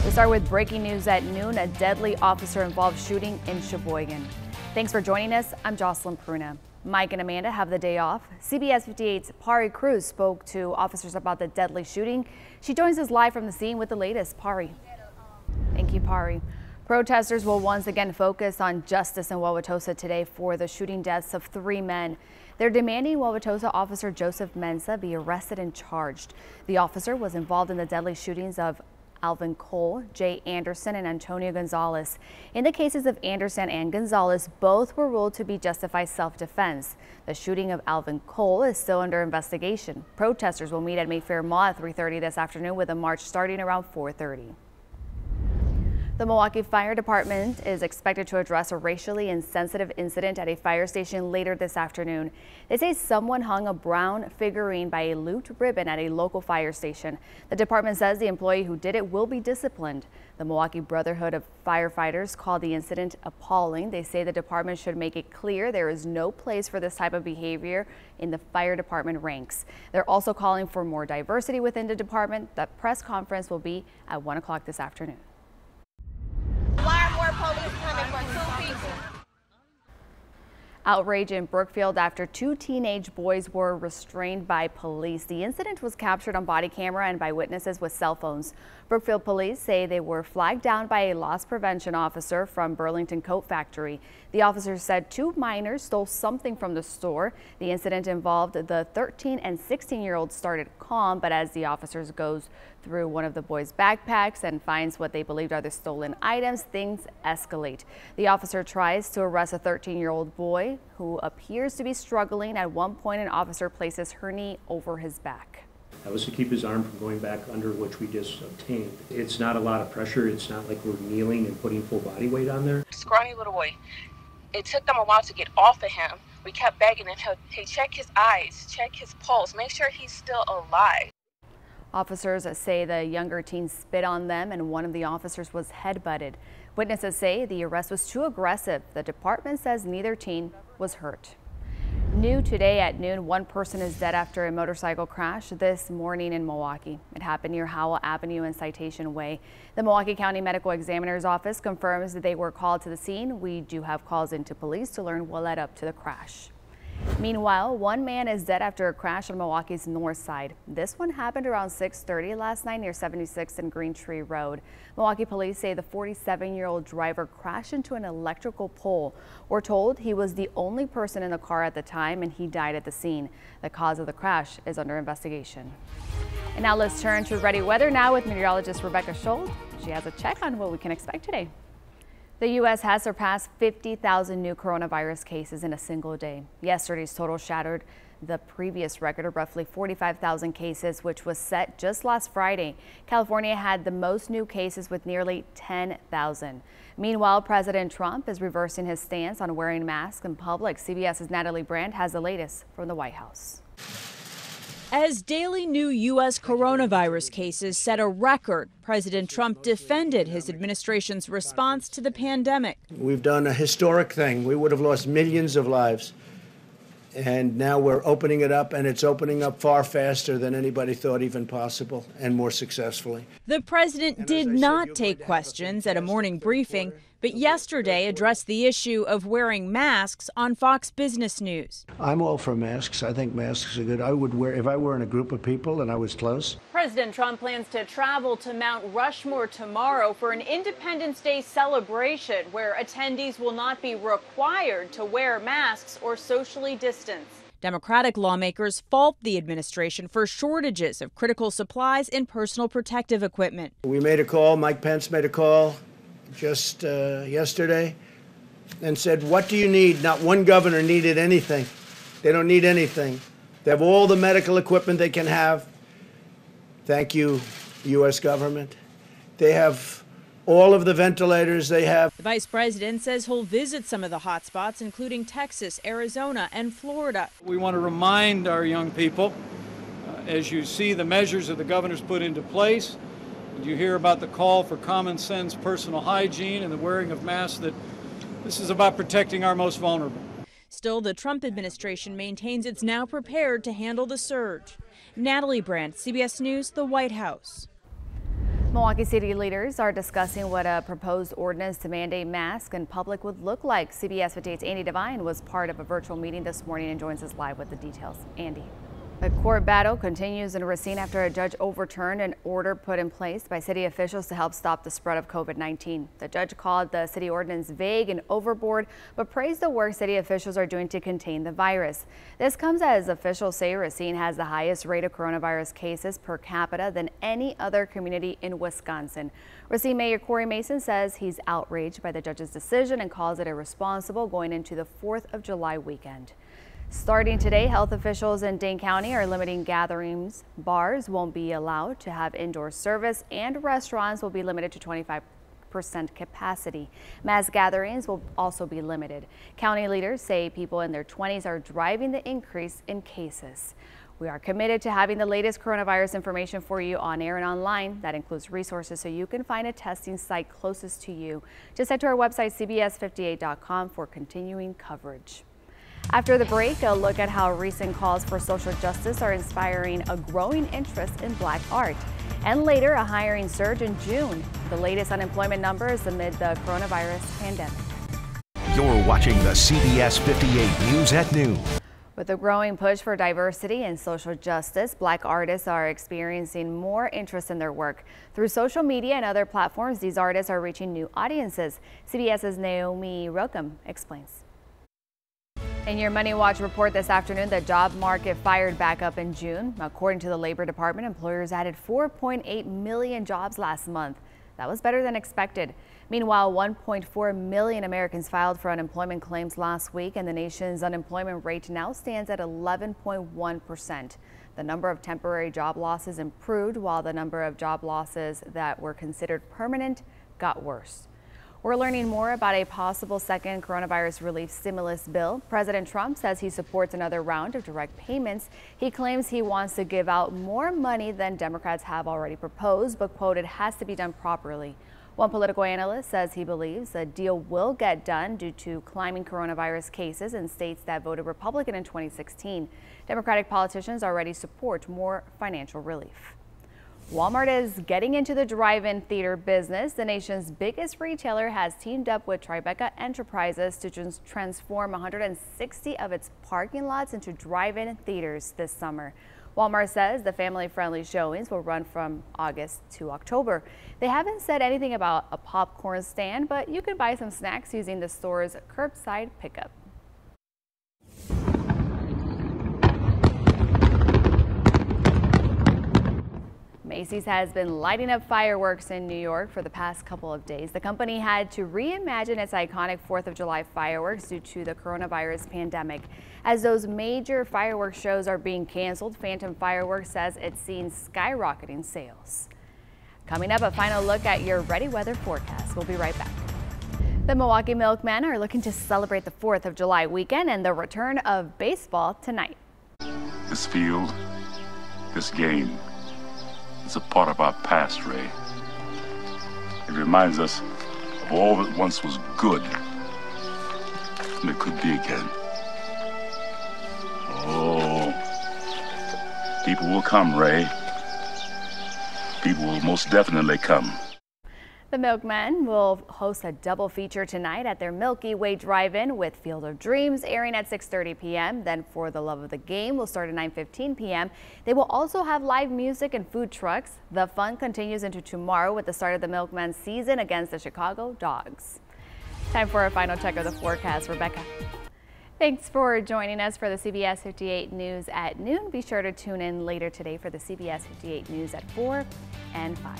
We start with breaking news at noon, a deadly officer-involved shooting in Sheboygan. Thanks for joining us. I'm Jocelyne Pruna. Mike and Amanda have the day off. CBS58's Pari Cruz spoke to officers about the deadly shooting. She joins us live from the scene with the latest. Pari. Thank you, Pari. Protesters will once again focus on justice in Wauwatosa today for the shooting deaths of 3 men. They're demanding Wauwatosa officer Joseph Mensah be arrested and charged. The officer was involved in the deadly shootings of Alvin Cole, Jay Anderson, and Antonio Gonzalez. In the cases of Anderson and Gonzalez, both were ruled to be justified self-defense. The shooting of Alvin Cole is still under investigation. Protesters will meet at Mayfair Mall at 3:30 this afternoon with a march starting around 4:30. The Milwaukee Fire Department is expected to address a racially insensitive incident at a fire station later this afternoon. They say someone hung a brown figurine by a looped ribbon at a local fire station. The department says the employee who did it will be disciplined. The Milwaukee Brotherhood of Firefighters called the incident appalling. They say the department should make it clear there is no place for this type of behavior in the fire department ranks. They're also calling for more diversity within the department. The press conference will be at 1 o'clock this afternoon. Why are more police coming for 2 people? Outrage in Brookfield after 2 teenage boys were restrained by police. The incident was captured on body camera and by witnesses with cell phones. Brookfield police say they were flagged down by a loss prevention officer from Burlington Coat Factory. The officer said 2 minors stole something from the store. The incident involved the 13 and 16-year-olds started calm, but as the officers goes through one of the boys' backpacks and finds what they believed are the stolen items, things escalate. The officer tries to arrest a 13-year-old boy who appears to be struggling. At one point, an officer places her knee over his back. That was to keep his arm from going back under, which we just obtained. It's not a lot of pressure. It's not like we're kneeling and putting full body weight on there. Scrawny little boy. It took them a while to get off of him. We kept begging him, hey, check his eyes, check his pulse, make sure he's still alive. Officers say the younger teen spit on them and one of the officers was headbutted. Witnesses say the arrest was too aggressive. The department says neither teen was hurt. New today at noon, 1 person is dead after a motorcycle crash this morning in Milwaukee. It happened near Howell Avenue and Citation Way. The Milwaukee County Medical Examiner's Office confirms that they were called to the scene. We do have calls into police to learn what led up to the crash. Meanwhile, 1 man is dead after a crash on Milwaukee's north side. This one happened around 6:30 last night near 76th and Green Tree Road. Milwaukee police say the 47-year-old driver crashed into an electrical pole. We're told he was the only person in the car at the time and he died at the scene. The cause of the crash is under investigation. And now let's turn to ready weather now with meteorologist Rebecca Scholl. She has a check on what we can expect today. The U.S. has surpassed 50,000 new coronavirus cases in a single day. Yesterday's total shattered the previous record of roughly 45,000 cases, which was set just last Friday. California had the most new cases with nearly 10,000. Meanwhile, President Trump is reversing his stance on wearing masks in public. CBS's Natalie Brandt has the latest from the White House. As daily new U.S. coronavirus cases set a record, President Trump defended his administration's response to the pandemic. We've done a historic thing. We would have lost millions of lives. And now we're opening it up, and it's opening up far faster than anybody thought even possible, and more successfully. The president did not take questions at a morning briefing, but yesterday addressed the issue of wearing masks on Fox Business News. I'm all for masks. I think masks are good. I would wear, if I were in a group of people and I was close. President Trump plans to travel to Mount Rushmore tomorrow for an Independence Day celebration where attendees will not be required to wear masks or socially distance. Democratic lawmakers fault the administration for shortages of critical supplies and personal protective equipment. We made a call. Mike Pence made a call just yesterday and said, what do you need? Not one governor needed anything. They don't need anything. They have all the medical equipment they can have. Thank you, U.S. government. They have all of the ventilators they have. The vice president says he'll visit some of the hot spots, including Texas, Arizona, and Florida. We want to remind our young people, as you see the measures that the governor's put into place, you hear about the call for common sense personal hygiene and the wearing of masks, that this is about protecting our most vulnerable. Still, the Trump administration maintains it's now prepared to handle the surge. Natalie Brandt, CBS News, the White House. Milwaukee city leaders are discussing what a proposed ordinance to mandate masks in public would look like. CBS 58's Andy Devine was part of a virtual meeting this morning and joins us live with the details. Andy. The court battle continues in Racine after a judge overturned an order put in place by city officials to help stop the spread of COVID-19. The judge called the city ordinance vague and overboard, but praised the work city officials are doing to contain the virus. This comes as officials say Racine has the highest rate of coronavirus cases per capita than any other community in Wisconsin. Racine Mayor Corey Mason says he's outraged by the judge's decision and calls it irresponsible going into the 4th of July weekend. Starting today, health officials in Dane County are limiting gatherings. Bars won't be allowed to have indoor service, and restaurants will be limited to 25% capacity. Mass gatherings will also be limited. County leaders say people in their 20s are driving the increase in cases. We are committed to having the latest coronavirus information for you on air and online. That includes resources so you can find a testing site closest to you. Just head to our website, CBS58.com, for continuing coverage. After the break, a look at how recent calls for social justice are inspiring a growing interest in Black art. And later, a hiring surge in June. The latest unemployment numbers amid the coronavirus pandemic. You're watching the CBS 58 News at Noon. With a growing push for diversity and social justice, Black artists are experiencing more interest in their work. Through social media and other platforms, these artists are reaching new audiences. CBS's Naomi Rokem explains. In your Money Watch report this afternoon, the job market fired back up in June. According to the Labor Department, employers added 4.8 million jobs last month. That was better than expected. Meanwhile, 1.4 million Americans filed for unemployment claims last week, and the nation's unemployment rate now stands at 11.1%. The number of temporary job losses improved, while the number of job losses that were considered permanent got worse. We're learning more about a possible second coronavirus relief stimulus bill. President Trump says he supports another round of direct payments. He claims he wants to give out more money than Democrats have already proposed, but quote, it has to be done properly. One political analyst says he believes the deal will get done due to climbing coronavirus cases in states that voted Republican in 2016. Democratic politicians already support more financial relief. Walmart is getting into the drive-in theater business. The nation's biggest retailer has teamed up with Tribeca Enterprises to transform 160 of its parking lots into drive-in theaters this summer. Walmart says the family-friendly showings will run from August to October. They haven't said anything about a popcorn stand, but you can buy some snacks using the store's curbside pickup. Macy's has been lighting up fireworks in New York for the past couple of days. The company had to reimagine its iconic 4th of July fireworks due to the coronavirus pandemic. As those major fireworks shows are being canceled, Phantom Fireworks says it's seen skyrocketing sales. Coming up, a final look at your ready weather forecast. We'll be right back. The Milwaukee Milkmen are looking to celebrate the 4th of July weekend and the return of baseball tonight. This field, this game, it's a part of our past, Ray. It reminds us of all that once was good, and it could be again. Oh, people will come, Ray. People will most definitely come. The Milkmen will host a double feature tonight at their Milky Way Drive-In with Field of Dreams airing at 6:30 p.m. Then For the Love of the Game will start at 9:15 p.m. They will also have live music and food trucks. The fun continues into tomorrow with the start of the Milkmen's season against the Chicago Dogs. Time for a final check of the forecast. Rebecca. Thanks for joining us for the CBS 58 News at noon. Be sure to tune in later today for the CBS 58 News at 4 and 5.